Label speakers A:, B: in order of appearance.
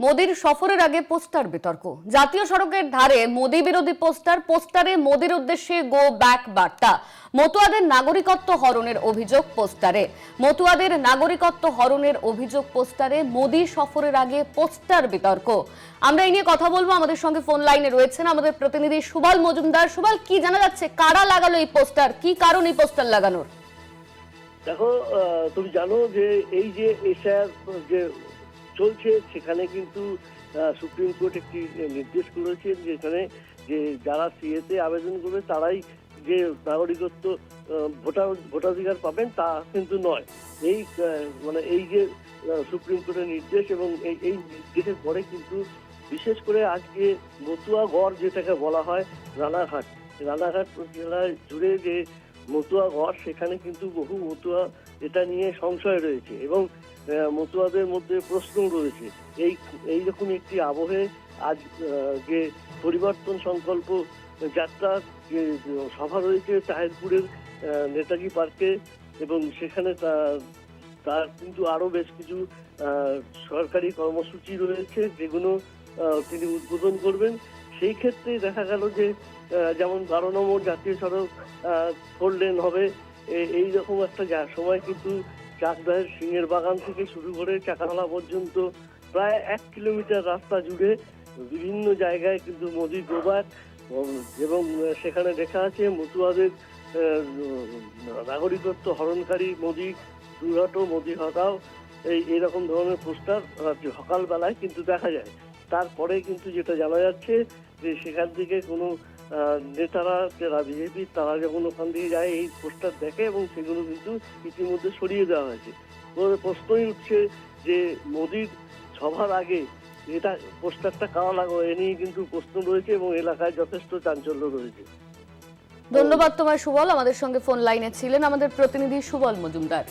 A: মোদির সফরের আগে পোস্টার বিতর্ক। জাতীয় সড়কের ধারে মোদি বিরোধী পোস্টারে মোদির উদ্দেশ্যে গো ব্যাক বার্তা। মতুয়াদের নাগরিকত্ব হরণের অভিযোগ পোস্টারে। মতুয়াদের নাগরিকত্ব হরণের অভিযোগ পোস্টারে মোদি সফরের আগে পোস্টার বিতর্ক। আমরা এই নিয়ে কথা বলবো। আমাদের সঙ্গে ফোন লাইনে রয়েছেন আমাদের প্রতিনিধি সুবল মজুমদার। সুবল, কি জানা যাচ্ছে, কারা লাগালো এই পোস্টার, কি কারণ এই পোস্টার লাগানোর?
B: দেখো, তুমি জানো যে এই যে এশিয়ার যে চলছে সেখানে কিন্তু সুপ্রিম কোর্ট একটি নির্দেশ করেছে যেখানে যে যারা সিএতে আবেদন করবে তারাই যে নাগরিকত্ব ভোটাধিকার পাবেন তা কিন্তু নয়। এই মানে এই যে সুপ্রিম কোর্টের নির্দেশ এবং এই নির্দেশের পরে কিন্তু বিশেষ করে আজকে মতুয়াগড় যেটাকে বলা হয় রানাঘাট জেলায় জুড়ে যে মতুয়াগড়, সেখানে কিন্তু বহু মতুয়া এটা নিয়ে সংশয় রয়েছে এবং মতুয়াদের মধ্যে প্রশ্ন রয়েছে। এইরকম একটি আবহে আজ যে পরিবর্তন সংকল্প যাত্রা যে সভা রয়েছে তাহিরপুরের নেতাজি পার্কে, এবং সেখানে তার কিন্তু আরো বেশ কিছু সরকারি কর্মসূচি রয়েছে যেগুলো তিনি উদ্বোধন করবেন। সেই ক্ষেত্রে দেখা গেল যে যেমন 12 নম্বর জাতীয় সড়ক 4 লেন হবে, এইরকম একটা সময় কিন্তু চাকদাহের সিংহের বাগান থেকে শুরু করে চাকাতলা পর্যন্ত প্রায় 1 কিলোমিটার রাস্তা জুড়ে বিভিন্ন জায়গায় কিন্তু মোদি গোবাক, এবং সেখানে দেখা আছে মতুয়াদের নাগরিকত্ব হরণকারী মোদি দূর হটো, মোদি হটাও, এইরকম ধরনের পোস্টার সকালবেলায় কিন্তু দেখা যায়। তারপরে কিন্তু যেটা জানা যাচ্ছে যে সেখান থেকে কোনো নেতারা যারা বিজেপি তারা যখন ওখান দিয়ে যায় এই পোস্টার দেখে এবং সেগুলো কিন্তু ইতিমধ্যে সরিয়ে দেওয়া হয়েছে। প্রশ্নই উঠছে যে মোদির সভার আগে এটা পোস্টারটা কারা লাগালো, এ নিয়ে কিন্তু প্রশ্ন রয়েছে এবং এলাকায় যথেষ্ট চাঞ্চল্য রয়েছে।
A: ধন্যবাদ তোমার সুবল। আমাদের সঙ্গে ফোন লাইনে ছিলেন আমাদের প্রতিনিধি সুবল মজুমদার।